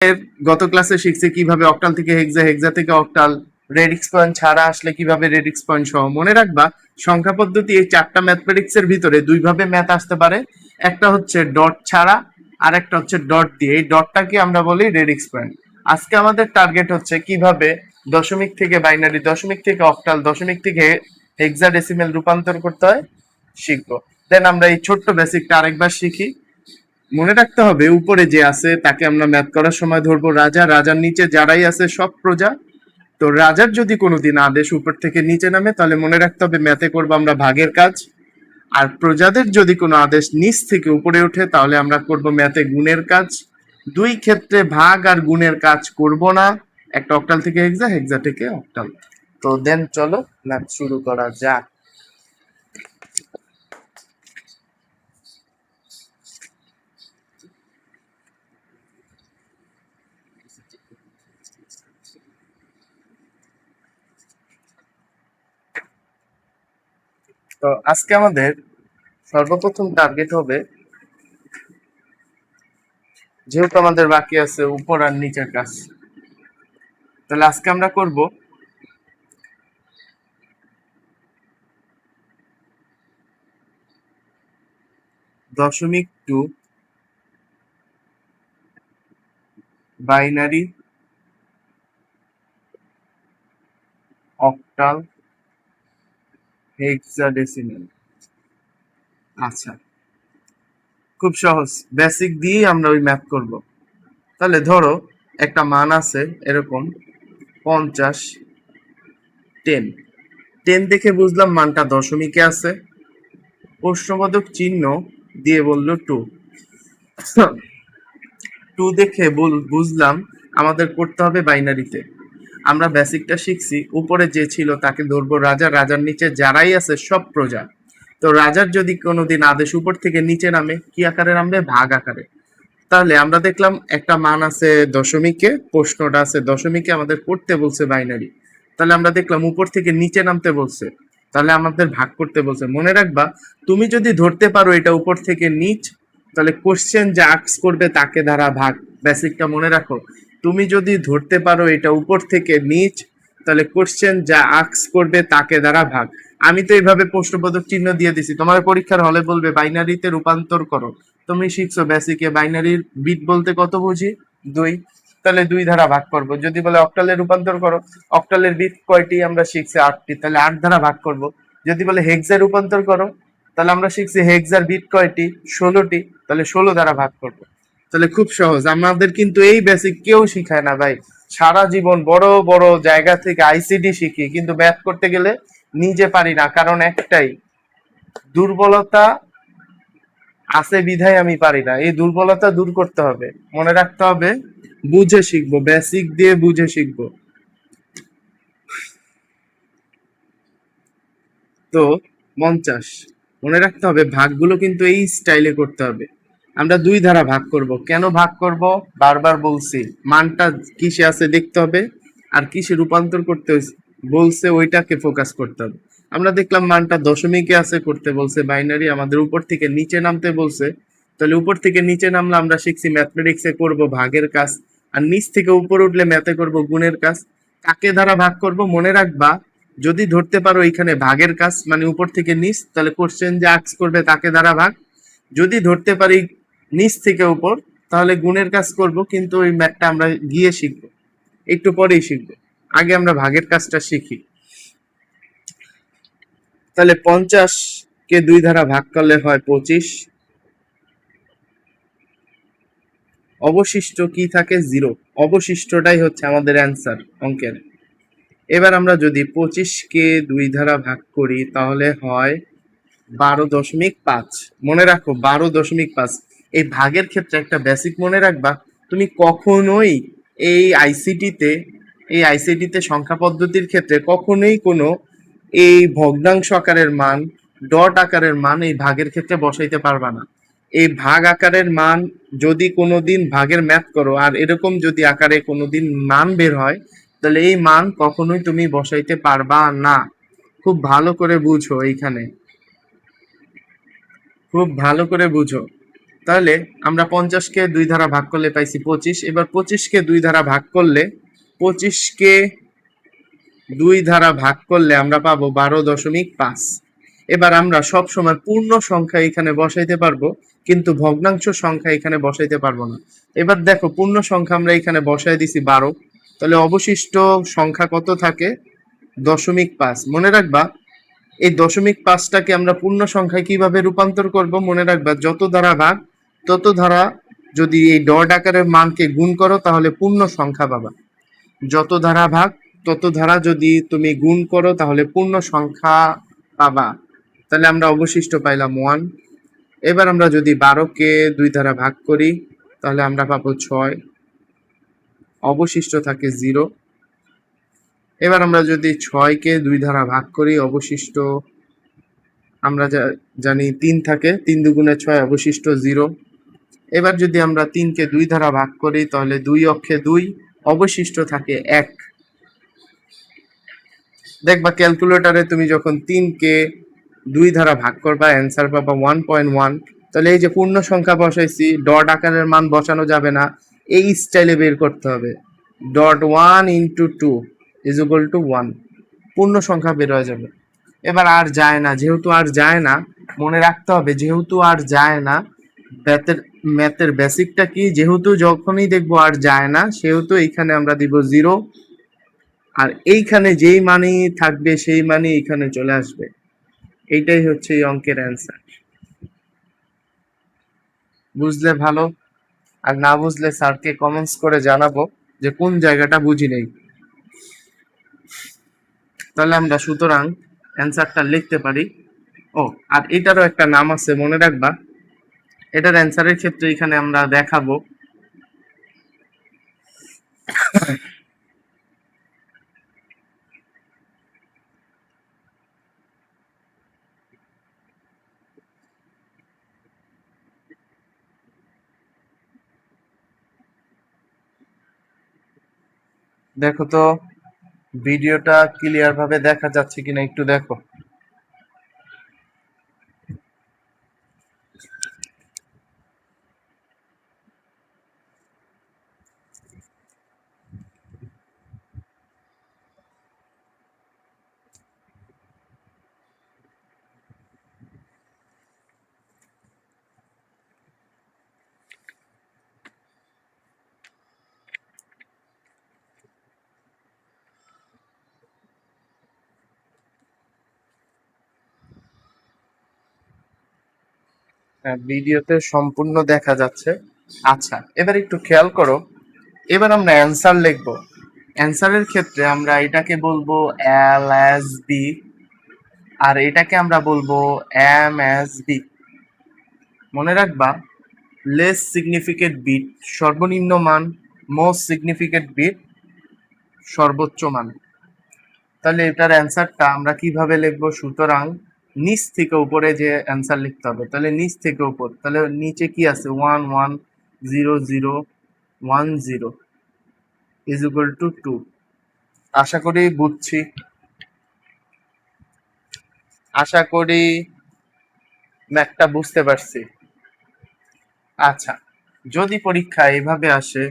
এর গত ক্লাসে শিখছি কিভাবে অক্টাল থেকে হেক্সা, হেক্সা থেকে অক্টাল, রেডিক্স পয়েন্ট ছাড়া আসলে কিভাবে রেডিক্স পয়েন্ট সহ। মনে রাখবা সংখ্যা পদ্ধতি এই চারটা ম্যাথমেটিক্স এর ভিতরে দুই ভাবে ম্যাথ আসতে পারে। একটা হচ্ছে ডট ছাড়া, আর একটা হচ্ছে ডট দিয়ে। এই ডটটাকে আমরা বলি রেডিক্স পয়েন্ট। আজকে আমাদের টার্গেট হচ্ছে কিভাবে দশমিক থেকে বাইনারি, দশমিক থেকে অক্টাল, দশমিক থেকে হেক্সাডেসিমেল রূপান্তর করতে হয় শিখবো। দেন আমরা এই ছোট্ট বেসিকটা আরেকবার শিখি। মনে রাখতে হবে উপরে যে আছে তাকে আমরা ম্যাথ করার সময় ধরবো রাজা, রাজার নিচে যারাই আছে সব প্রজা। তো রাজার যদি কোনোদিন আদেশ উপর থেকে নিচে নামে তাহলে মনে রাখতে হবে ম্যাথে করবো আমরা ভাগের কাজ। আর প্রজাদের যদি কোনো আদেশ নিচ থেকে উপরে ওঠে তাহলে আমরা করব ম্যাথে গুণের কাজ। দুই ক্ষেত্রে ভাগ আর গুণের কাজ করব না, একটা অক্টাল থেকে হেক্সা, হেক্সা থেকে অক্টাল। তো দেন চলো ম্যাথ শুরু করা যাক। তো আজকে আমাদের সর্বপ্রথম টার্গেট হবে, যেহেতু আমাদের বাকি আছে উপর আর নিচের কাজ, তাহলে আজকে আমরা করব দশমিক টু বাইনারি, অক্টাল, হেক্সাডেসিমেল। আচ্ছা, খুব সহজ, বেসিক দিয়ে আমরা ওই ম্যাথ করব। তাহলে ধরো একটা মান আছে এরকম 50, 10। 10 দেখে বুঝলাম মানটা দশমিকে আছে, প্রশ্নবোধক চিহ্ন দিয়ে বললো 2। 2 দেখে বুঝলাম আমাদের করতে হবে বাইনারিতে। আমরা বেসিকটা শিখছি, উপরে যে ছিল তাকে ধরবো রাজা, রাজার নিচে যারাই আছে সব প্রজা। তো রাজার যদি কোনোদিন আদেশ উপর থেকে নিচে নামে কি আকারে নামবে? ভাগ আকারে। তাহলে আমরা দেখলাম একটা মান আছে দশমিকে, প্রশ্নটা আছে দশমিকে, আমাদের করতে বলছে বাইনারি। তাহলে আমরা দেখলাম উপর থেকে নিচে নামতে বলছে, তাহলে আমাদের ভাগ করতে বলছে। মনে রাখবা তুমি যদি ধরতে পারো এটা উপর থেকে নিচ, তাহলে কোশ্চেন যা আক্স করবে তাকে দ্বারা ভাগ। বেসিকটা মনে রাখো, তুমি যদি ধরতে পারো এটা উপর থেকে নিচ, তাহলে কোশ্চেন যা আক্স করবে তাকে দ্বারা ভাগ। আমি তো এইভাবে প্রশ্নবোধক চিহ্ন দিয়ে দিছি, তোমার পরীক্ষার হলে বলবে বাইনারিতে রূপান্তর করো। তুমি শিখছো বেসিকে বাইনারির বিট বলতে কত বুঝি? 2। তাহলে 2 দ্বারা ভাগ করব। যদি বলে অক্টালে রূপান্তর করো, অক্টালের বিট কয়টি আমরা শিখছি? 8টি, তাহলে 8 দ্বারা ভাগ করব। যদি বলে হেক্সা রূপান্তর করো, তাহলে আমরা শিখছি হেক্সার বিট কয়টি? 16টি, তাহলে 16 দ্বারা ভাগ করব। তাহলে খুব সহজ। আমাদের কিন্তু এই বেসিক কেউ শিখায় না ভাই। সারা জীবন বড় বড় জায়গা থেকে আইসিডি শিখি, কিন্তু ম্যাথ করতে গেলে নিজে পারি না। কারণ একটাই, দুর্বলতা আছে বিধায় আমি পারি না। এই দুর্বলতা দূর করতে হবে। মনে রাখতে হবে বুঝে শিখবো, বেসিক দিয়ে বুঝে শিখবো। তো 50, মনে রাখতে হবে ভাগগুলো কিন্তু এই স্টাইলে করতে হবে। আমরা 2 দ্বারা ভাগ করব। কেন ভাগ করব? বারবার বলছি, মানটা কিসে আছে দেখতে হবে, আর কিসে রূপান্তর করতে বলছে ওইটাকে ফোকাস করতে হবে। আমরা দেখলাম মানটা দশমিকে আছে, করতে বলছে বাইনারি, আমাদের উপর থেকে নিচে নামতে বলছে। তাহলে উপর থেকে নিচে নামলে আমরা শিখছি ম্যাথমেটিক্সে করব ভাগের কাজ, আর নিচ থেকে উপরে উঠলে ম্যাথে করব গুণের কাজ। কাকে দ্বারা ভাগ করব? মনে রাখবা যদি ধরতে পারো এখানে ভাগের কাজ মানে উপর থেকে নিচ, তাহলে কোশ্চেন যে আক্স করবে তাকে দ্বারা ভাগ। যদি ধরতে পারি নিচ থেকে উপর, তাহলে গুণের কাজ করব। কিন্তু ওই ম্যাথটা আমরা গিয়ে শিখবো, একটু পরেই শিখবো। আগে আমরা ভাগের কাজটা শিখি। তাহলে 50 কে 2 দ্বারা ভাগ করলে হয় 25, অবশিষ্ট কি থাকে? 0। অবশিষ্টটাই হচ্ছে আমাদের অ্যান্সার অঙ্কের। এবার আমরা যদি 25 কে 2 দ্বারা ভাগ করি তাহলে হয় 12.5। মনে রাখো 12.5। এই ভাগের ক্ষেত্রে একটা বেসিক মনে রাখবা, তুমি কখনোই এই আইসিটিতে সংখ্যা পদ্ধতির ক্ষেত্রে কখনোই কোনো এই ভগ্নাংশ আকারের মান, ডট আকারের মান এই ভাগের ক্ষেত্রে বসাইতে পারবা না। এই ভাগ আকারের মান যদি কোনোদিন ভাগের ম্যাথ করো আর এরকম যদি আকারে কোনোদিন মান বের হয়, তাহলে এই মান কখনোই তুমি বসাইতে পারবা না। খুব ভালো করে বুঝো এইখানে, খুব ভালো করে বুঝো। তাহলে আমরা 50-কে 2 দ্বারা ভাগ করলে পাইছি 25। এবার 25-কে 2 দ্বারা ভাগ করলে 25-কে 2 দ্বারা ভাগ করলে আমরা পাবো 12.5। এবার আমরা সব সময় পূর্ণ সংখ্যা এখানে বসাইতে পারবো, কিন্তু ভগ্নাংশ সংখ্যা এখানে বসাইতে পারবো না। এবার দেখো পূর্ণ সংখ্যা আমরা এখানে বসাই দিছি 12, তাহলে অবশিষ্ট সংখ্যা কত থাকে? 0.5। মনে রাখবা এই 0.5টাকে আমরা পূর্ণ সংখ্যায় কিভাবে রূপান্তর করব? মনে রাখবা যত দ্বারা ভাগ তত দ্বারা যদি এই ডট আকারের মানকে গুণ করো তাহলে পূর্ণ সংখ্যা পাবা। যত দ্বারা ভাগ তত দ্বারা যদি তুমি গুণ করো তাহলে পূর্ণ সংখ্যা পাবা। তাহলে আমরা অবশিষ্ট পাইলাম 1। এবার আমরা যদি 12-কে 2 দ্বারা ভাগ করি তাহলে আমরা পাবো 6, অবশিষ্ট থাকে 0। এবার আমরা যদি 6-কে 2 দ্বারা ভাগ করি অবশিষ্ট আমরা জানি 3 থাকে, 3 দুগুণে 6, অবশিষ্ট 0। এবার যদি আমরা 3-কে 2 দ্বারা ভাগ করি তাহলে 2 অক্ষে 2, অবশিষ্ট থাকে 1। দেখবা ক্যালকুলেটরে তুমি যখন 3-কে 2 দ্বারা ভাগ করবা অ্যান্সার পাবা 1.1। তাহলে এই যে পূর্ণ সংখ্যা বসাইছি, ডট আকারের মান বসানো যাবে না, এই স্টাইলে বের করতে হবে। Dot 1 into 2 is equal to 1, পূর্ণ সংখ্যা বের হয়ে যাবে। এবার আর যায় না, যেহেতু আর যায় না, মনে রাখতে হবে যেহেতু আর যায় না, ম্যাথের বেসিকটা কি? যেহেতু যখনই দেখবো আর যায় না সেহেতু এইখানে আমরা দিব 0, আর এইখানে যেই মানই থাকবে সেই মানই এখানে চলে আসবে। এইটাই হচ্ছে এই অঙ্কের অ্যান্সার। বুঝলে ভালো, আর না বুঝলে স্যারকে কমেন্টস করে জানাবো যে কোন জায়গাটা বুঝি নেই। তাহলে আমরা সুতরাং অ্যান্সারটা লিখতে পারি। ও, আর এটারও একটা নাম আছে, মনে রাখবা। এটার অ্যান্সারের ক্ষেত্রে এখানে আমরা দেখাবো দেখো তো ভিডিওটা ক্লিয়ার ভাবে দেখা যাচ্ছে কিনা একটু দেখো। হ্যাঁ, ভিডিওতে সম্পূর্ণ দেখা যাচ্ছে। আচ্ছা, এবার একটু খেয়াল করো। এবার আমরা অ্যান্সার লিখবো। অ্যান্সারের ক্ষেত্রে আমরা এটাকে বলবো LSB, আর এটাকে আমরা বলবো MSB। মনে রাখবা, লেস সিগনিফিকেন্ট বিট সর্বনিম্ন মান, মোস্ট সিগনিফিকেন্ট বিট সর্বোচ্চ মান। তাহলে এটার অ্যান্সারটা আমরা কিভাবে লিখবো? সুতরাং নিচ থেকে উপরে যে অ্যান্সার লিখতে হবে, তাহলে নিচ থেকে উপর, তাহলে নিচে কি আছে? 1 1 0 0 1 0 ইজ ইকুয়াল টু 2। আশা করি বুঝছি, আশা করি ম্যাথটা বুঝতে পারছি। আচ্ছা, যদি পরীক্ষা এইভাবে আসে,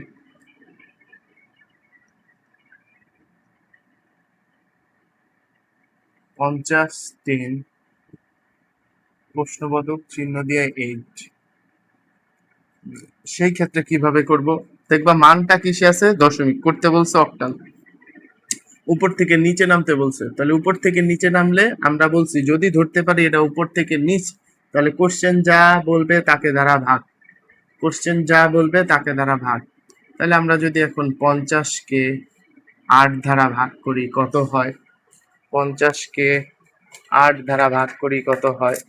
পঞ্চাশ 3 প্রশ্নবোধক চিহ্ন দিয়ে 8, সেই ক্ষেত্রে কিভাবে করব? দেখবা মানটা কিসে আছে? দশমিক করতে বলছে, অক্টাল। উপর থেকে নিচে নামতে বলছে, তাহলে উপর থেকে নিচে নামলে আমরা বলছি যদি ধরতে পারি এটা উপর থেকে নিচ, তাহলে কোশ্চেন যা বলবে তাকে দ্বারা ভাগ, কোশ্চেন যা বলবে তাকে দ্বারা ভাগ। তাহলে আমরা যদি এখন 50-কে 8 দ্বারা ভাগ করি কত হয়? 50-কে 8 দ্বারা ভাগ করি কত হয়?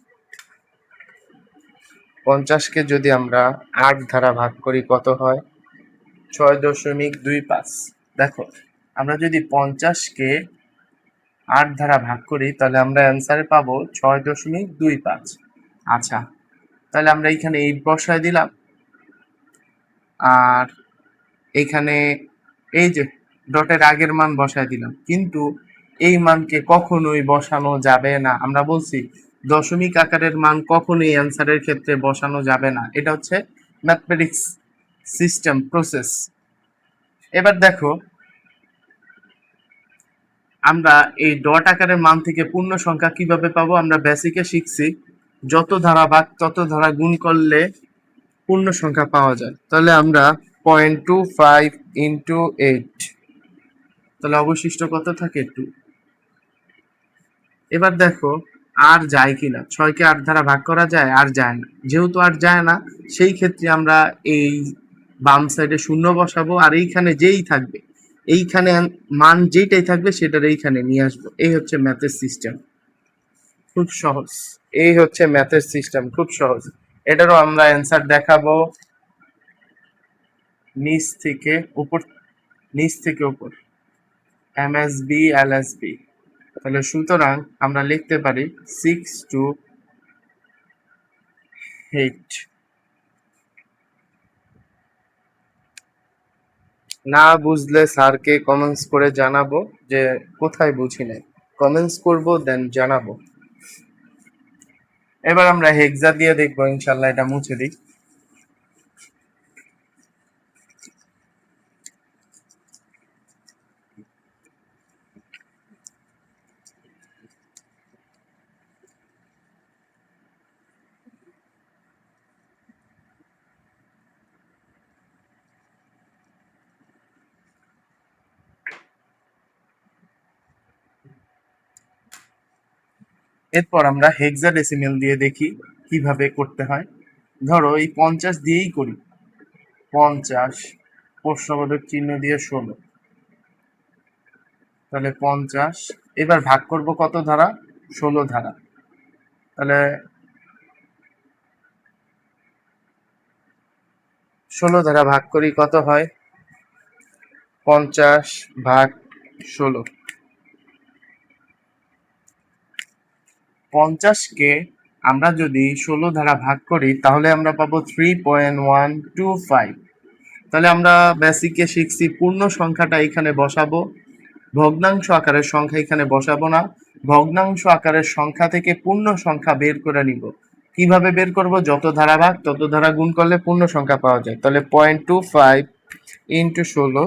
50-কে যদি আমরা 8 দ্বারা ভাগ করি কত হয়? 6.25। দেখো, আমরা যদি 50-কে 8 দ্বারা ভাগ করি তাহলে আমরা অ্যান্সারে পাবো 6.25। আচ্ছা, তাহলে আমরা এখানে 8 বসায় দিলাম, আর এখানে এই যে ডটের আগের মান বসায় দিলাম। কিন্তু এই মানকে কখনোই বসানো যাবে না, আমরা বলছি দশমিক আকারের মান কখনোই অ্যান্সারের ক্ষেত্রে বসানো যাবে না। এটা হচ্ছে ম্যাথমেটিক্স সিস্টেম প্রসেস। এবার দেখো, আমরা এই ডট আকারের মান থেকে পূর্ণ সংখ্যা কিভাবে পাবো? আমরা বেসিকে শিখছি যত ধারা ভাগ তত ধারা গুণ করলে পূর্ণ সংখ্যা পাওয়া যায়। তাহলে আমরা 0.25 ইন্টু 8, তাহলে অবশিষ্ট কত থাকে? 2। এবার দেখো আর যায় কিনা, 6কে 8 দ্বারা ভাগ করা যায়? আর যায় না। যেহেতু আর যায় না, সেই ক্ষেত্রে আমরা এই বাম সাইডে শূন্য বসাবো, আর এইখানে যেই থাকবে, এইখানে মান যেটাই থাকবে সেটার এইখানে নিয়ে আসবো। এই হচ্ছে ম্যাথের সিস্টেম, খুব সহজ। এই হচ্ছে ম্যাথের সিস্টেম, খুব সহজ। এটারও আমরা অ্যান্সার দেখাবো নিচ থেকে উপর, নিচ থেকে উপর, এমএসবি এলএসবি। তাহলে সুতরাং আমরা লিখতে পারি 6 to 8। না বুঝলে স্যারকে কমেন্টস করে জানাবো যে কোথায় বুঝি নাই। কমেন্টস করবো, দেন জানাবো। এবার আমরা হেক্সা দিয়ে দেখবো, ইনশাল্লাহ এটা মুছে দিই। এরপর আমরা হেক্সাডেসিমেল দিয়ে দেখি কিভাবে করতে হয়। ধরো এই 50 দিয়েই করি, 50 প্রশ্নবোধক চিহ্ন দিয়ে 16, তাহলে 50। এবার ভাগ করব কত ধারা? 16 ধারা। তাহলে 16 ধারা ভাগ করি, কত হয়? 50 ভাগ 16। 50কে আমরা যদি 16 দ্বারা ভাগ করি তাহলে আমরা পাবো 3.125। তাহলে আমরা বেসিকে শিখছি পূর্ণ সংখ্যাটা এখানে বসাবো, ভগ্নাংশ আকারের সংখ্যা এখানে বসাবো না। ভগ্নাংশ আকারের সংখ্যা থেকে পূর্ণ সংখ্যা বের করে নিব। কিভাবে বের করব? যত ধারা ভাগ তত ধারা গুণ করলে পূর্ণ সংখ্যা পাওয়া যায়। তাহলে 0.25 ইন্টু 16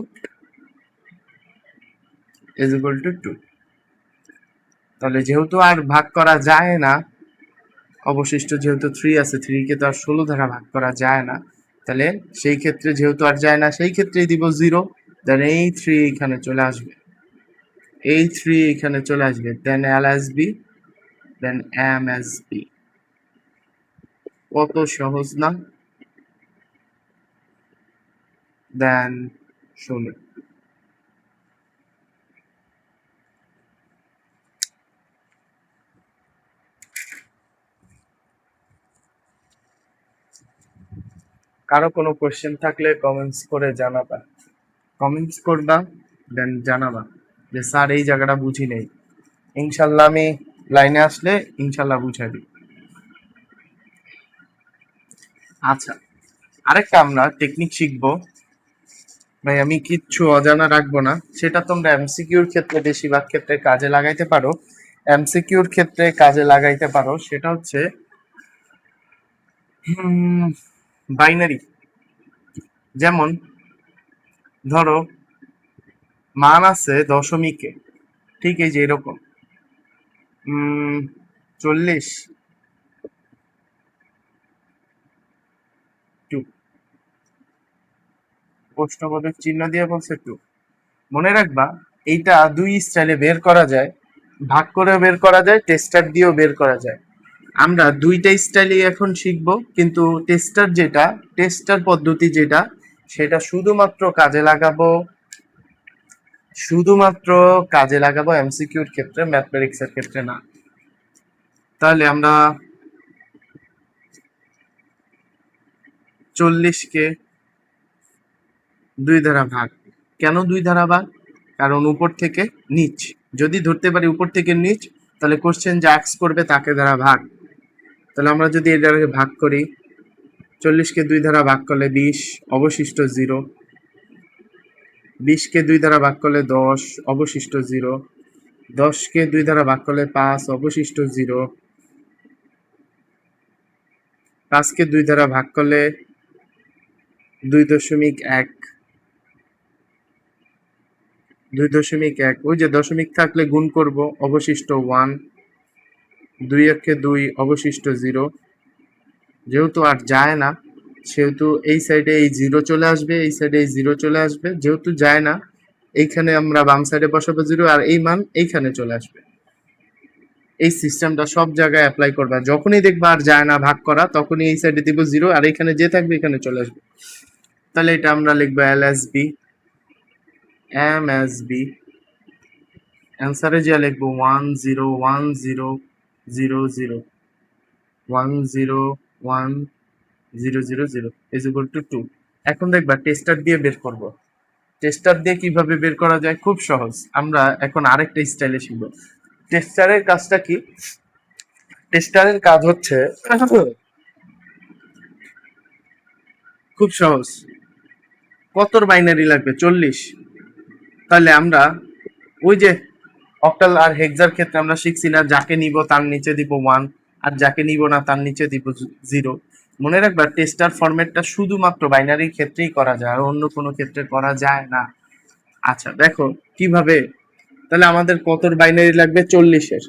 ইজ ইকুয়াল টু 2। তাহলে যেহেতু আর ভাগ করা যায় না, অবশিষ্ট যেহেতু 3 আছে, 3কে তো আর 16 দ্বারা ভাগ করা যায় না, তাহলে সেই ক্ষেত্রে যেহেতু আর যায় না, সেই ক্ষেত্রেই দিব 0। দেন এই 3 এখানে চলে আসবে, এই 3 এখানে চলে আসবে, দেন এলএসবি, দেন এমএসবি। কত সহজ না? দেন 16। কারো কোনো কোশ্চেন থাকলে কমেন্টস করে জানাবা, কমেন্টস করবা, দেন জানাবা যে স্যার এই জায়গাটা বুঝি নেই। ইনশাল্লাহ আমি লাইনে আসলে ইনশাল্লাহ বুঝাই দিই। আচ্ছা, আরেকটা আমরা টেকনিক শিখবো ভাই, আমি কিচ্ছু অজানা রাখবো না। সেটা তোমরা এমসিকিউর ক্ষেত্রে বেশিরভাগ ক্ষেত্রে কাজে লাগাইতে পারো। এমসিকিউর ক্ষেত্রে কাজে লাগাইতে পারো, সেটা হচ্ছে বাইনারি। যেমন ধরো মান আছে দশমিকে, ঠিক এই যে এরকম 40 2, প্রশ্নবোধক চিহ্ন দিয়ে বলছে 2। মনে রাখবা এইটা দুই স্টাইলে বের করা যায়, ভাগ করেও বের করা যায়, টেস্টার দিয়েও বের করা যায়। আমরা দুইটা স্টাইলই এখন শিখব, কিন্তু টেস্টার পদ্ধতি যেটা, সেটা শুধুমাত্র কাজে লাগাবো এমসিকিউর ক্ষেত্রে, ম্যাথমেটিক্সের ক্ষেত্রে না। তাহলে আমরা 40কে 2 দ্বারা ভাগ। কেন 2 দ্বারা ভাগ? কারণ উপর থেকে নিচ, যদি ধরতে পারি উপর থেকে নিচ, তাহলে কোশ্চেন যা আস্ক করবে তাকে দ্বারা ভাগ। তাহলে আমরা যদি এটাকে ভাগ করি, 40কে 2 দ্বারা ভাগ করলে 20, অবশিষ্ট 0। 20কে 2 দ্বারা ভাগ করলে 10, অবশিষ্ট 0। 10কে 2 দ্বারা ভাগ করলে 5, অবশিষ্ট 0। 5কে 2 দ্বারা ভাগ করলে 2.1, 2.1, ওই যে দশমিক থাকলে গুণ করব, অবশিষ্ট 1, 2 একে 2, অবশিষ্ট 0। যেহেতু আর যায় না সেহেতু এই সাইডে এই 0 চলে আসবে, এই সাইডে এই 0 চলে আসবে, যেহেতু যায় না এইখানে আমরা বাম সাইডে বসাবো 0 আর এই মান এইখানে চলে আসবে। এই সিস্টেমটা সব জায়গায় অ্যাপ্লাই করবা, যখনই দেখবা আর যায় না ভাগ করা তখনই এই সাইডে দিব 0 আর এখানে যে থাকবে এখানে চলে আসবে। তাহলে এটা আমরা লিখবো LSB, MSB, অ্যান্সারে যা লিখবো 1010000 1010000 is equal to 2। এখন দেখবা টেস্টার দিয়ে বের করব। টেস্টার দিয়ে কিভাবে বের করা যায়, খুব সহজ। আমরা এখন আরেকটা স্টাইলে শিখব। টেস্টারের কাজটা কি? টেস্টারের কাজ হচ্ছে খুব সহজ। কতর বাইনারি লাগবে? 40। তাহলে আমরা ওই যে অক্টাল আর হেক্সার ক্ষেত্রে আমরা শিখছি না, যাকে নিব তার নিচে দিব 1 আর যাকে নিব না তার নিচে দিব 0। মনে রাখবা টেস্টার ফরম্যাটটা শুধুমাত্র বাইনারির ক্ষেত্রেই করা যায়, আর অন্য কোনো ক্ষেত্রে করা যায় না। আচ্ছা দেখো কিভাবে। তাহলে আমাদের কতর বাইনারি লাগবে? 40-এর।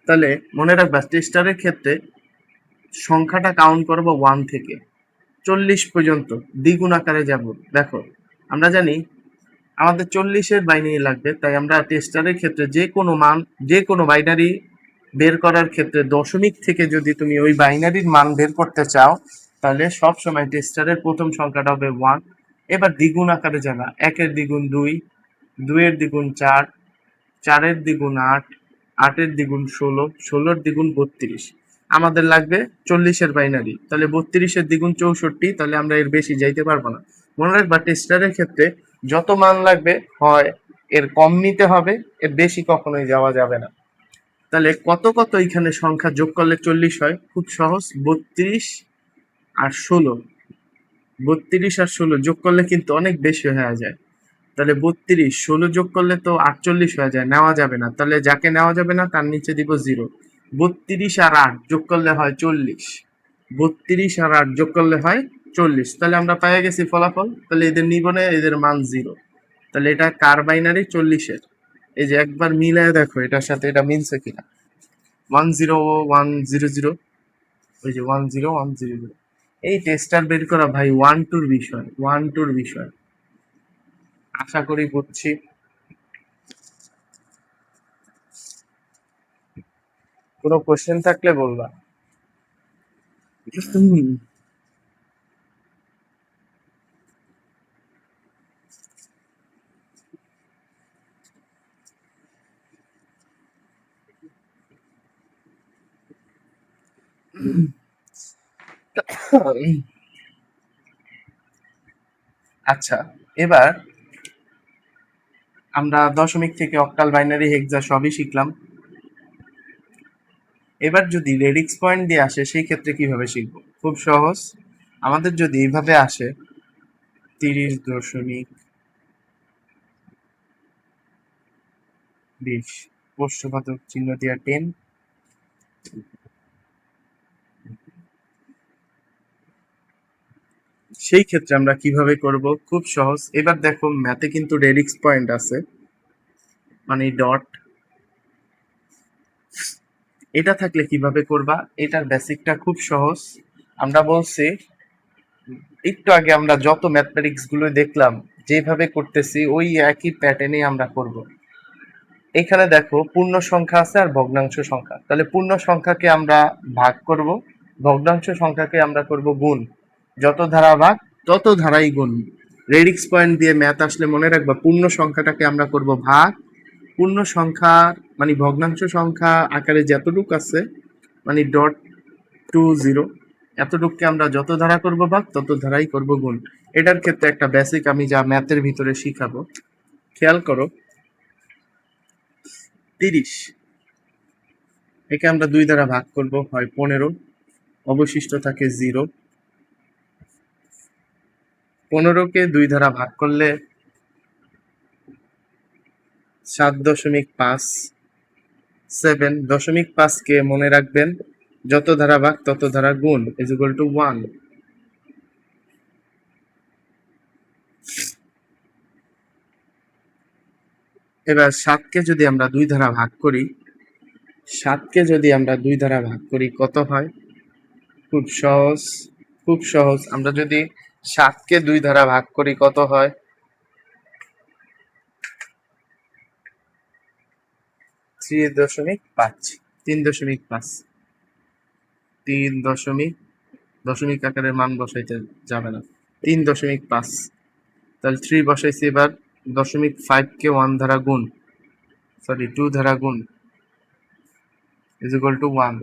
তাহলে মনে রাখবা টেস্টারের ক্ষেত্রে সংখ্যাটা কাউন্ট করবো 1 থেকে 40 পর্যন্ত, দ্বিগুণ আকারে যাব। দেখো আমরা জানি আমাদের 40-এর বাইনারি লাগবে, তাই আমরা টেস্টারের ক্ষেত্রে যে কোনো মান, যে কোনো বাইনারি বের করার ক্ষেত্রে দশমিক থেকে যদি তুমি ওই বাইনারির মান বের করতে চাও তাহলে সব সময় টেস্টারের প্রথম সংখ্যাটা হবে 1। এবার দ্বিগুণ আকারে যাবা, 1-এর দ্বিগুণ 2, 2-এর দ্বিগুণ 4, 4-এর দ্বিগুণ 8, 8-এর দ্বিগুণ 16, 16-এর দ্বিগুণ 32। আমাদের লাগবে 40-এর বাইনারি, তাহলে 32-এর দ্বিগুণ 64, তাহলে আমরা এর বেশি যাইতে পারবো না। মনে রাখবা টেস্টারের ক্ষেত্রে যত মান লাগবে হয় এর কম নিতে হবে, এর বেশি কখনোই যাওয়া যাবে না। তাহলে কত কত এখানে সংখ্যা যোগ করলে 40 হয়? খুব সহজ, 32 আর 16। 32 আর 16 যোগ করলে কিন্তু অনেক বেশি হয়ে যায়। তাহলে 32 16 যোগ করলে তো 48 হয়ে যায়, নেওয়া যাবে না। তাহলে যাকে নেওয়া যাবে না তার নিচে দিব 0। 32 আর 8 যোগ করলে হয় 40। 32 আর 8 যোগ করলে হয় 40। তাহলে আমরা পেয়ে গেছি ফলাফল। তাহলে এদের নিব না, এদের মান 0। তাহলে এটা কার বাইনারি? 40-এর। এই যে একবার মিলায় দেখো এটার সাথে এটা মিলছে কিনা। 10100, ওই যে 10100। এই টেস্টার বের করা ভাই 1-2 বিষয়, 1-2 বিষয়। আশা করি বুঝছি। কোনো কোশ্চেন থাকলে বলবা। আচ্ছা এবার আমরা দশমিক থেকে অক্টাল, বাইনারি, হেক্সা সবই শিখলাম। এবার যদি রেডিক্স পয়েন্ট দিয়ে আসে সেই ক্ষেত্রে কিভাবে শিখব? খুব সহজ। আমাদের যদি এইভাবে আসে 30.20 প্রশ্নবোধক চিহ্ন দিয়া 10, সেই ক্ষেত্রে আমরা কিভাবে করব? খুব সহজ। এবার দেখো ম্যাথে কিন্তু রেডিক্স পয়েন্ট আছে, মানে ডট। এটা থাকলে কিভাবে করবা? এটার বেসিকটা খুব সহজ। আমরা বলছি একটু আগে আমরা যত ম্যাথমেটিক্স গুলো দেখলাম যেভাবে করতেছি ওই একই প্যাটার্নে আমরা করব। এখানে দেখো পূর্ণ সংখ্যা আছে আর ভগ্নাংশ সংখ্যা, তাহলে পূর্ণ সংখ্যাকে আমরা ভাগ করব, ভগ্নাংশ সংখ্যাকে আমরা করব গুণ। যত ধারা ভাগ তত ধারাই গুণ। রেডিক্স পয়েন্ট দিয়ে ম্যাথ আসলে মনে রাখবা পূর্ণ সংখ্যাটাকে আমরা করব ভাগ, পূর্ণ সংখ্যা মানে ভগ্নাংশ সংখ্যা আকারে যতটুক আছে মানে ডট টু জিরো, এতটুককে আমরা যত ধারা করব ভাগ তত ধারাই করব গুণ। এটার ক্ষেত্রে একটা বেসিক আমি যা ম্যাথের ভিতরে শিখাবো, খেয়াল করো। 30 একে আমরা 2 দ্বারা ভাগ করব, হয় 15, অবশিষ্ট থাকে 0। 15কে 2 দ্বারা ভাগ করলে 7.5, 7.5কে মনে রাখবেন যত ধারা ভাগ তত ধারা গুণ ইজ ইকুয়াল টু 1। এবার 7কে যদি আমরা 2 দ্বারা ভাগ করি, 7কে যদি আমরা 2 দ্বারা ভাগ করি কত হয়? খুব সহজ, খুব সহজ। আমরা যদি 7কে 2 দ্বারা ভাগ করি কত হয়? 3.5, 3.5, 3 দশমিক, দশমিক আকারের মান বসাইতে যাবে না, 3.5। তাহলে 3 বসাইছি, এবার 0.5কে 1 দ্বারা গুণ, সরি 2 দ্বারা গুণ ইজ ইকুয়াল টু 1।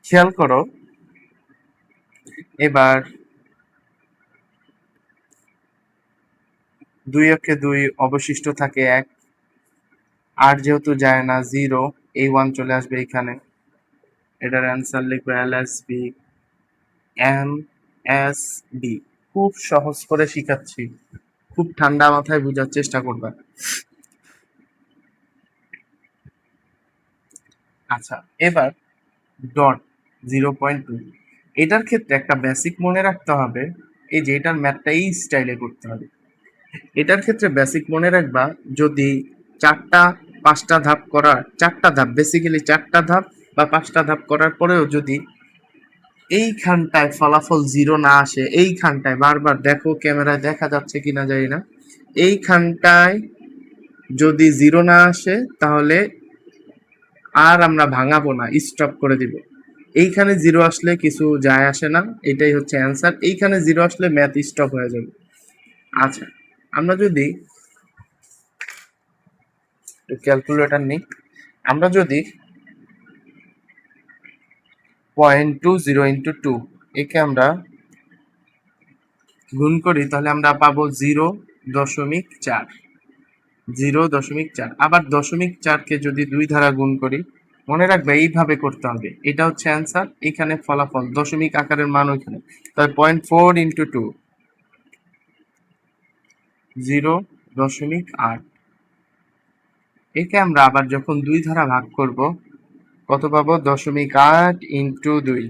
খেয়াল করো, এবার 2 একে 2 অবশিষ্ট থাকে 1, আর যেহেতু যায় না 0, এই 1 চলে আসবে এখানে। এটার অ্যান্সার লিখবে LSB, NSB। খুব সহজ করে শিখাচ্ছি, খুব ঠান্ডা মাথায় বোঝার চেষ্টা করবা। আচ্ছা, এবার ডট 0.2, এটার ক্ষেত্রে একটা বেসিক মনে রাখতে হবে, এই যে এটার ম্যাথটা এই স্টাইলে করতে হবে। এটার ক্ষেত্রে বেসিক মনে রাখবা, যদি 4টা 5টা ধাপ করার, 4টা ধাপ, বেসিক্যালি 4টা ধাপ বা 5টা ধাপ করার পরেও যদি এইখানটায় ফলাফল 0 না আসে, এইখানটায় বারবার দেখো, ক্যামেরায় দেখা যাচ্ছে কিনা জানি না, এইখানটায় যদি 0 না আসে তাহলে আর আমরা ভাঙাবো না, স্টপ করে দিব। এইখানে 0 আসলে কিছু যায় আসে না, এটাই হচ্ছে অ্যান্সার। এইখানে 0 আসলে ম্যাথ স্টপ হয়ে যাবে। আচ্ছা, আমরা যদি ক্যালকুলেটর নিই, আমরা যদি 0.20 ইন্টু 2 একে আমরা গুণ করি, তাহলে আমরা পাবো 0.4, 0.4। আবার 0.4কে যদি 2 দ্বারা গুণ করি, মনে রাখবে এইভাবে করতে হবে, এটা হচ্ছে অ্যান্সার, এখানে ফলাফল, দশমিক আকারের মান ওইখানে। তাহলে 0.4 ইন্টু 2, 0.8। একে আমরা আবার যখন 2 দ্বারা ভাগ করব, কত পাবো? 0.8 ইন্টু 2,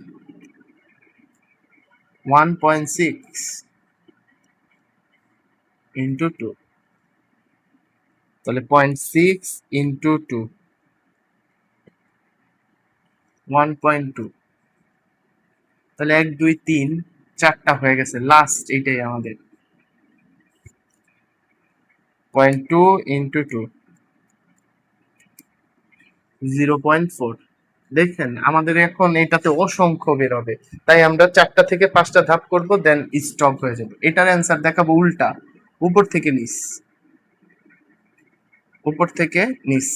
1.6 ইন্টু 2, তাহলে 0.6 ইন্টু 2, 1.2। তাহলে 1 2 3 4টা হয়ে গেছে, লাস্ট এইটাই আমাদের। 0.2 ইন্টু 2, 0.4। দেখেন আমাদের এখন এটাতে অসংখ্য বেরোবে, তাই আমরা 4টা থেকে 5টা ধাপ করব, দেন স্টপ হয়ে যাবে। এটার অ্যান্সার দেখাবো উল্টা, উপর থেকে নিচ, উপর থেকে নিচ।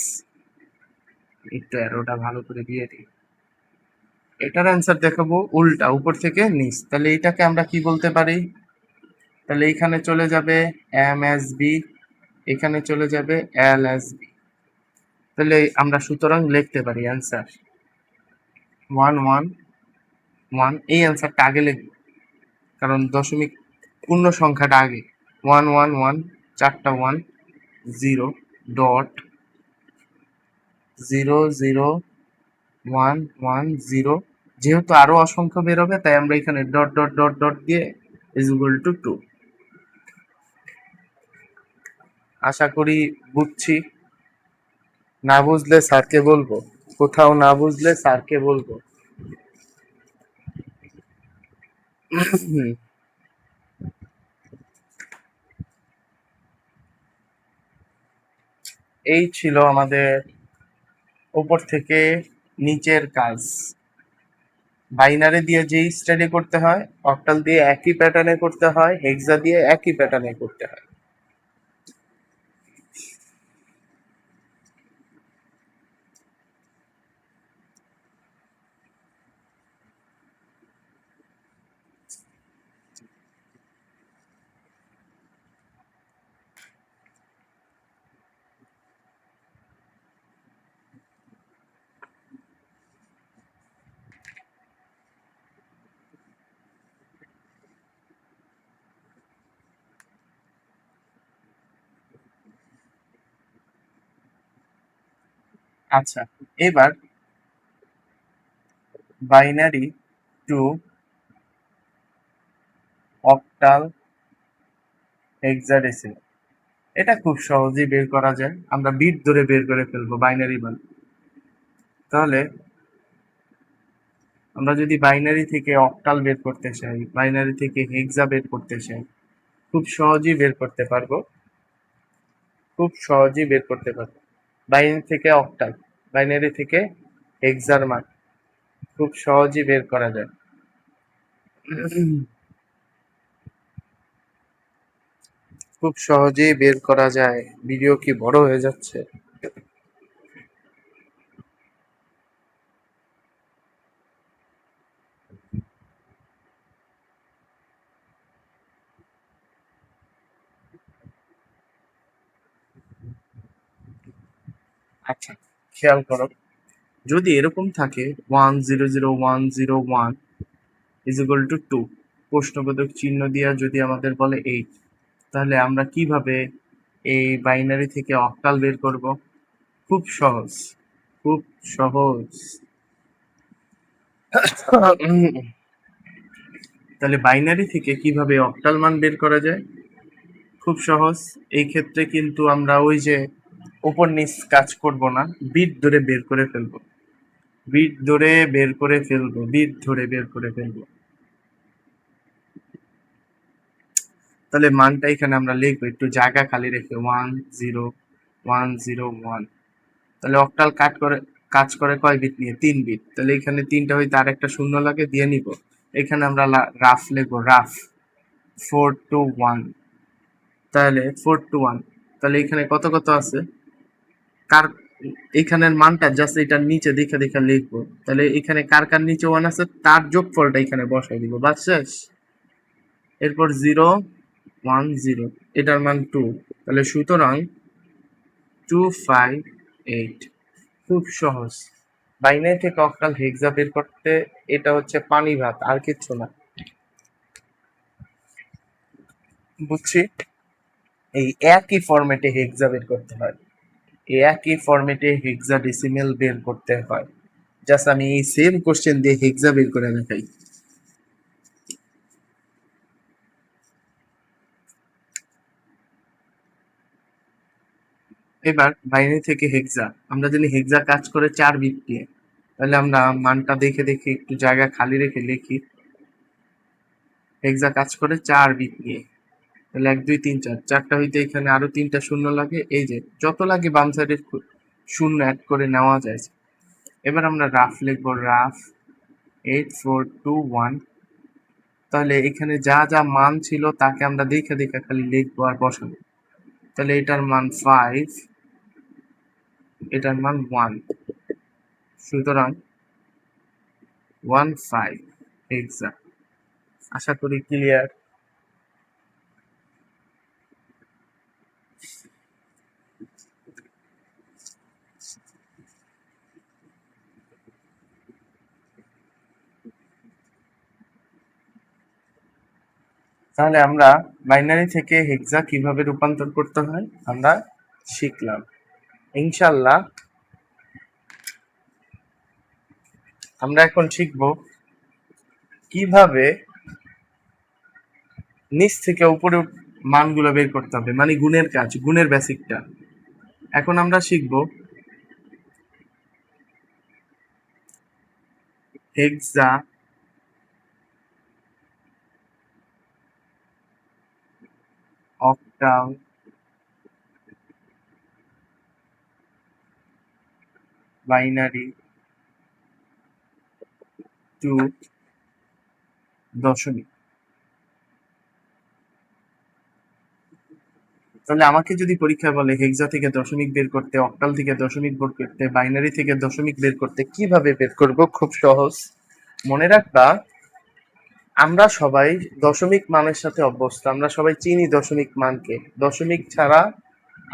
একটু অ্যারোটা ভালো করে দিয়ে দিই। এটার অ্যান্সার দেখাবো উল্টা, উপর থেকে নিচ। তাহলে এটাকে আমরা কি বলতে পারি? তাহলে এইখানে চলে যাবে MSB, এখানে চলে যাবে LSB। তাহলে আমরা সুতরাং লিখতে পারি অ্যান্সার 111, এই অ্যান্সারটা আগে লিখবো, কারণ দশমিক পূর্ণ সংখ্যাটা আগে। 111, 4টা 1, 0.00110। যেহেতু আরো অসংখ্য বেরোবে, তাই আমরা এখানে ডট ডট ডট ডট দিয়ে ইজ ইকুয়াল টু 2। আশা করি বুঝছি, না বুঝলে স্যারকে বলবো, কোথাও না বুঝলে স্যারকে বলবো। এই ছিল আমাদের উপর থেকে নিচের কাজ। বাইনারি দিয়ে যেই স্টাডি করতে হয়, অক্টাল দিয়ে একই প্যাটার্নে করতে হয়, হেক্সা দিয়ে একই প্যাটার্নে করতে হয়। আচ্ছা, এবার বাইনারি টু অক্টাল হেক্সাডেসিমাল, এটা খুব সহজেই বের করা যায়। আমরা বিট ধরে বের করে ফেলবো বাইনারি মান। তাহলে আমরা যদি বাইনারি থেকে অক্টাল বের করতে চাই, বাইনারি থেকে হেক্সা বের করতে চাই, খুব সহজেই বের করতে পারবো, খুব সহজেই বের করতে পারবো। বাইনারি থেকে অক্টাল, বাইনারি থেকে হেক্সার মান খুব সহজেই বের করা যায়। খুব সহজেই বের করা যায়। ভিডিও কি বড় হয়ে যাচ্ছে? আচ্ছা, খেয়াল করো, যদি এরকম থাকে 1 0 0 1 0 1 ইজ ইকুয়াল টু 2, প্রশ্নবোধক চিহ্ন দিয়া যদি আমাদের বলে 8, তাহলে আমরা কিভাবে এই বাইনারি থেকে অক্টাল বের করব? খুব সহজ, খুব সহজ। তাহলে বাইনারি থেকে কিভাবে অক্টাল মান বের করা যায়? খুব সহজ। এই ক্ষেত্রে কিন্তু আমরা ওই যে উপর নিচ কাজ করব না, বিট ধরে বের করে ফেলবো, বিট ধরে বের করে ফেলবো, বিট ধরে বের করে ফেলবো। তাহলে মানটা এখানে আমরা লিখবো, একটু জায়গা খালি রেখে 1 0 1 0 1। তাহলে অক্টাল কাজ করে কয় বিট নিয়ে? 3 বিট। তাহলে এখানে 3টা হইতে আর একটা শূন্য লাগে, দিয়ে নিব। এখানে আমরা রাফ লিখবো, রাফ 4 2 1। তাহলে 4 2 1, তাহলে এখানে কত কত আছে? কার এখানের মানটা জাস্ট এটার নিচে দেখে দেখে লিখবো। তাহলে এখানে কার কার নিচে 1 আছে তার যোগফলটা এখানে বসাই দিব, বাস শেষ। এরপর 0 1 0, এটার মান 2। তাহলে সুতরাং 2 5 8। খুব সহজ। বাইনারি থেকে অক্টাল হেক্সা বের করতে এটা হচ্ছে পানি ভাত, আর কিচ্ছু না। বুঝছি। এই একই ফরম্যাটে হেক্সা বের করতে হয়, এই একই ফরম্যাটে হেক্সাডেসিমেল বের করতে হয়। জাস্ট আমি এই সেম কোশ্চেন দিয়ে হেক্সা বের করে দেখাই। এবার বাইনারি থেকে হেক্সা, আমরা যদি হেক্সা কাজ করে 4 বিট দিয়ে, তাহলে আমরা মানটা দেখে দেখে একটু জায়গা খালি রেখে লিখি। হেক্সা কাজ করে 4 বিট নিয়ে, তাহলে 1 2 3 4, চারটা হইতে এখানে আরো 3টা শূন্য লাগে, এই যে যত লাগে বাম সাইডের শূন্য অ্যাড করে নেওয়া যায়। এবার আমরা রাফ লিখবো, রাফ 8 4 2 1। তাহলে এখানে যা যা মান ছিল তাকে আমরা দেখে দেখে খালি লিখবো আর বসাবো। তাহলে এটার মান 5, এটার মান 1, সুতরাং 1 5 হেক্সা। আশা করি ক্লিয়ার। তাহলে আমরা বাইনারি থেকে হেক্সা কিভাবে রূপান্তর করতে হয় আমরা শিখলাম। ইনশাল্লাহ আমরা এখন শিখব কিভাবে নিচ থেকে উপরে মানগুলো বের করতে হবে, মানে গুণের কাজ, গুণের বেসিকটা। এখন আমরা শিখব হেক্সা অক্টাল বাইনারি টু দশমিক। তাহলে আমাকে যদি পরীক্ষায় বলে হেক্সা থেকে দশমিক বের করতে, অক্টাল থেকে দশমিক বের করতে, বাইনারি থেকে দশমিক বের করতে, কিভাবে বের করব? খুব সহজ। মনে রাখবা, আমরা সবাই দশমিক মানের সাথে অভ্যস্ত, আমরা সবাই চিনি দশমিক মানকে। দশমিক ছাড়া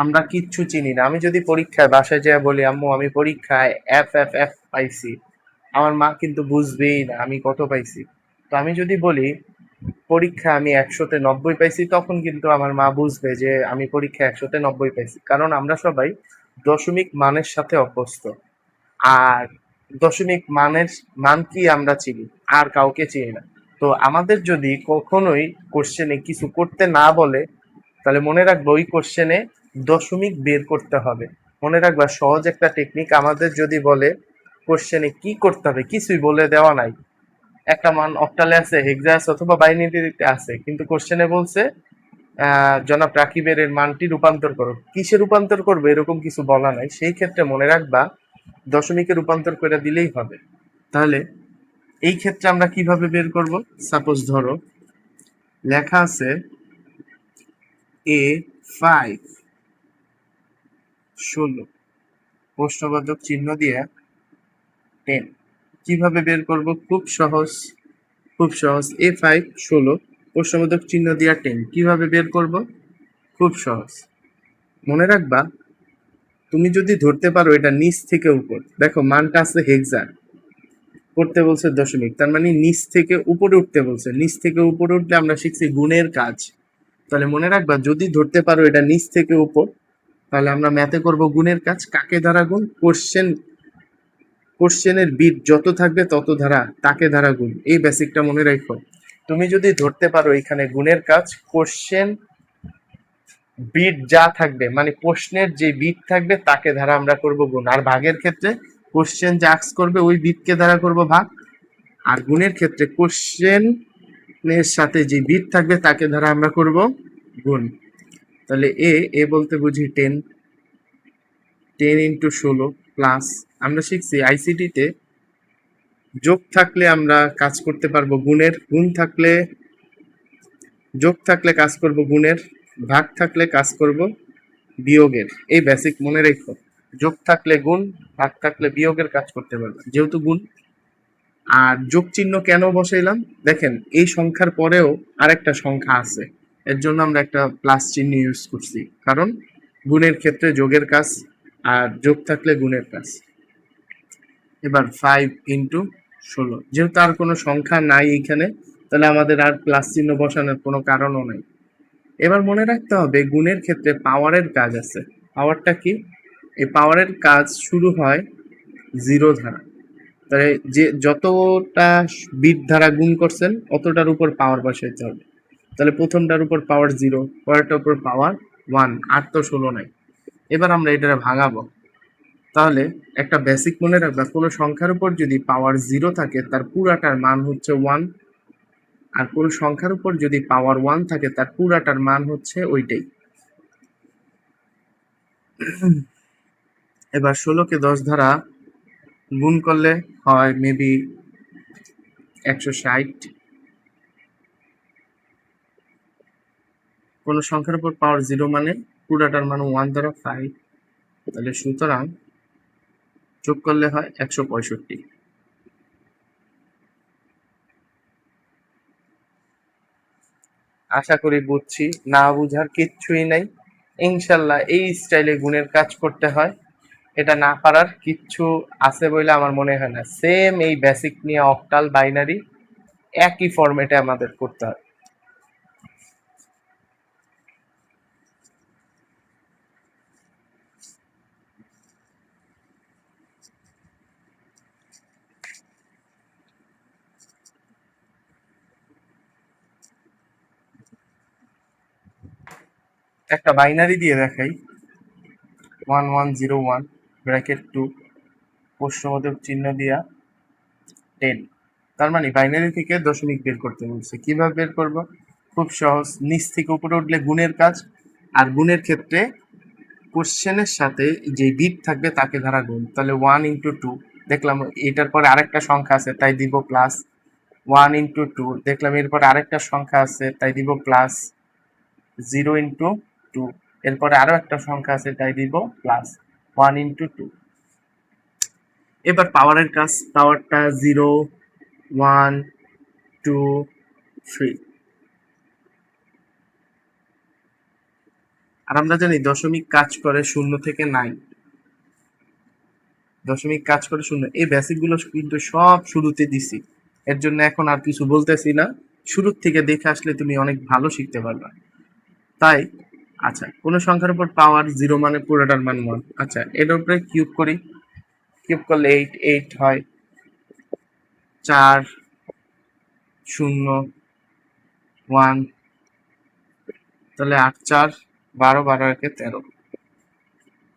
আমরা কিচ্ছু চিনি না। আমি যদি পরীক্ষায় বাসায় যেয়ে বলি আম্মু আমি পরীক্ষায় এফ এফ এফ পাইছি, আমার মা কিন্তু বুঝবেই না আমি কত পাইছি। তো আমি যদি বলি পরীক্ষায় আমি 100-তে 90 পাইছি, তখন কিন্তু আমার মা বুঝবে যে আমি পরীক্ষায় 100-তে 90 পাইছি। কারণ আমরা সবাই দশমিক মানের সাথে অভ্যস্ত। আর দশমিক মানের মান কি আমরা চিনি, আর কাউকে চিনি না। তো আমাদের যদি কখনোই কোশ্চেনে কিছু করতে না বলে, তাহলে মনে রাখবো ওই কোশ্চেনে দশমিক বের করতে হবে। মনে রাখবা সহজ একটা টেকনিক, আমাদের যদি বলে কোশ্চেনে কি করতে হবে, কিছুই বলে দেওয়া নাই, একটা মান অক্টালে আছে, হেক্সা আছে, অথবা বাইনারিতে আছে, কিন্তু কোশ্চেনে বলছে জনাব রাকিবের এর মানটি রূপান্তর করো, কিসে রূপান্তর করবে এরকম কিছু বলা নাই, সেই ক্ষেত্রে মনে রাখবা দশমিকে রূপান্তর করে দিলেই হবে। তাহলে এই ক্ষেত্রে আমরা কিভাবে বের করব? সাপোজ ধরো লেখা আছে A5 16 প্রশ্নবোধক চিহ্ন দিয়ে 10। কিভাবে বের করব? খুব সহজ, খুব সহজ। A5 16 প্রশ্নবোধক চিহ্ন দিয়ে 10 কিভাবে বের করব? খুব সহজ। মনে রাখবা তুমি যদি ধরতে পারো এটা নিচ থেকে উপর, দেখো মানটা আছে হেক্সা, করতে বলছে দশমিক, তার মানে নিচ থেকে উপরে উঠতে বলছে, নিচ থেকে উপরে উঠলে আমরা শিখছি গুণের কাজ। তাহলে মনে রাখবা যদি ধরতে পারো এটা নিচ থেকে উপর, তাহলে আমরা ম্যাথে করব গুণের কাজ। কাকে দ্বারা গুণ? কোশ্চেনের বিট যত থাকবে তত ধারা তাকে দ্বারা গুণ, এই বেসিকটা মনে রাখো। তুমি যদি ধরতে পারো এখানে গুণের কাজ, কোশ্চেন বিট যা থাকবে মানে প্রশ্নের যে বিট থাকবে তাকে দ্বারা আমরা করব গুণ। আর ভাগের ক্ষেত্রে কোশ্চেন যা আস্ক করবে ওই বিটকে দ্বারা করব ভাগ। আর গুণের ক্ষেত্রে কোশ্চেনের সাথে যে বিট থাকবে তাকে দ্বারা আমরা করব গুণ। তাহলে এ বলতে বুঝি 10, 10 ইন্টু 16 প্লাস, আমরা শিখছি আইসিটিতে যোগ থাকলে আমরা কাজ করতে পারবো গুণের, গুণ থাকলে যোগ থাকলে কাজ করব গুণের, ভাগ থাকলে কাজ করব বিয়োগের। এই বেসিক মনে রেখো, যোগ থাকলে গুণ, ভাগ থাকলে বিয়োগের কাজ করতে পারবে যেহেতু গুণ। আর যোগ চিহ্ন কেন বসাইলাম? দেখেন এই সংখ্যার পরেও আরেকটা সংখ্যা আছে, এর জন্য আমরা একটা প্লাস চিহ্ন ইউজ করছি, কারণ গুণের ক্ষেত্রে যোগের কাজ আর যোগ থাকলে গুণের কাজ। এবার 5 ইন্টু 16, যেহেতু আর কোনো সংখ্যা নাই এইখানে, তাহলে আমাদের আর প্লাস চিহ্ন বসানোর কোনো কারণও নাই। এবার মনে রাখতে হবে গুণের ক্ষেত্রে পাওয়ারের কাজ আছে। পাওয়ারটা কি? এই পাওয়ারের কাজ শুরু হয় 0 দ্বারা। তাহলে যে যতটা বিট দ্বারা গুণ করছেন অতটার উপর পাওয়ার বসাইতে হবে। তাহলে প্রথমটার উপর পাওয়ার 0, পরেরটার উপর পাওয়ার 1, আর তো 16 নাই। এবার আমরা এটা ভাঙাবো। তাহলে একটা বেসিক মনে রাখবা, কোনো সংখ্যার উপর যদি পাওয়ার 0 থাকে তার পুরাটার মান হচ্ছে 1, আর কোন সংখ্যার উপর যদি পাওয়ার 1 থাকে তার পুরাটার মান হচ্ছে ওইটাই। এবার 16কে 10 দ্বারা গুণ করলে হয় মেবি 160। কোন সংখ্যার উপর পাওয়ার 0 মানে পুরাটার মান 1 দ্বারা 5, তাহলে সুতরাং যোগ করলে হয় 165। আশা করি বুঝছি, না বুঝার কিচ্ছুই নাই। ইনশাল্লাহ এই স্টাইলে গুণের কাজ করতে হয়, এটা না পারার কিচ্ছু আছে বলে আমার মনে হয় না। সেম এই বেসিক নিয়ে অক্টাল বাইনারি একই ফরম্যাটে আমাদের করতে হয়। একটা বাইনারি দিয়ে দেখাই, 1101 ব্র্যাকেট 2 প্রশ্নবোধক চিহ্ন দিয়া 10। তার মানে বাইনারি থেকে দশমিক বের করতে বলছে। কিভাবে বের করব? খুব সহজ, নিচ থেকে উপরে উঠলে গুণের কাজ, আর গুণের ক্ষেত্রে কোশ্চেনের সাথে যে বিট থাকবে তাকে দ্বারা গুণ। তাহলে 1 ইন্টু 2, দেখলাম এটার পরে আরেকটা সংখ্যা আছে তাই দিব প্লাস 1 ইন্টু 2, দেখলাম এরপরে আরেকটা সংখ্যা আছে তাই দিব প্লাস 0 ইন্টু 2, এরপরে আরো একটা সংখ্যা আছে তাই দিব প্লাস 1 ইন্টু 2। এবার পাওয়ারের কাজ, পাওয়ারটা 0, 1, 2, 3। আর আমরা জানি দশমিক কাজ করে 0 থেকে 9, দশমিক কাজ করে 0। এই বেসিক গুলো কিন্তু সব শুরুতে দিছি, এর জন্য এখন আর কিছু বলতেছি না, শুরুর থেকে দেখে আসলে তুমি অনেক ভালো শিখতে পারবা। তাই আচ্ছা, কোনো সংখ্যার উপর পাওয়ার 0 মানে পুরোটার মান 1। আচ্ছা, এটার উপরে কিউব করি। কিউব করলে 8 হয়। 4 0 1, তাহলে 8 4 12, 12 একে 13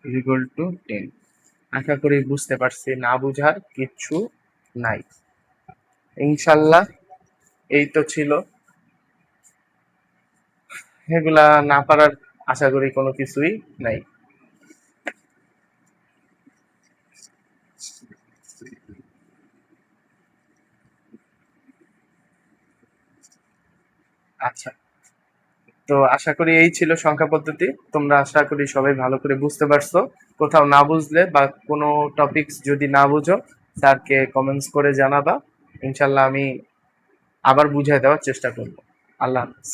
ইকুয়াল টু 10। আশা করি বুঝতে পারছি, না বুঝার কিচ্ছু নাই। ইনশাল্লাহ এই তো ছিল, এগুলা না পারার আশা করি কোনো কিছুই নাই। আচ্ছা, তো আশা করি এই ছিল সংখ্যা পদ্ধতি। তোমরা আশা করি সবাই ভালো করে বুঝতে পারছো। কোথাও না বুঝলে বা কোনো টপিকস যদি না বুঝো, স্যারকে কমেন্টস করে জানাবা। ইনশাল্লাহ আমি আবার বুঝিয়ে দেওয়ার চেষ্টা করবো। আল্লাহ হাফেজ।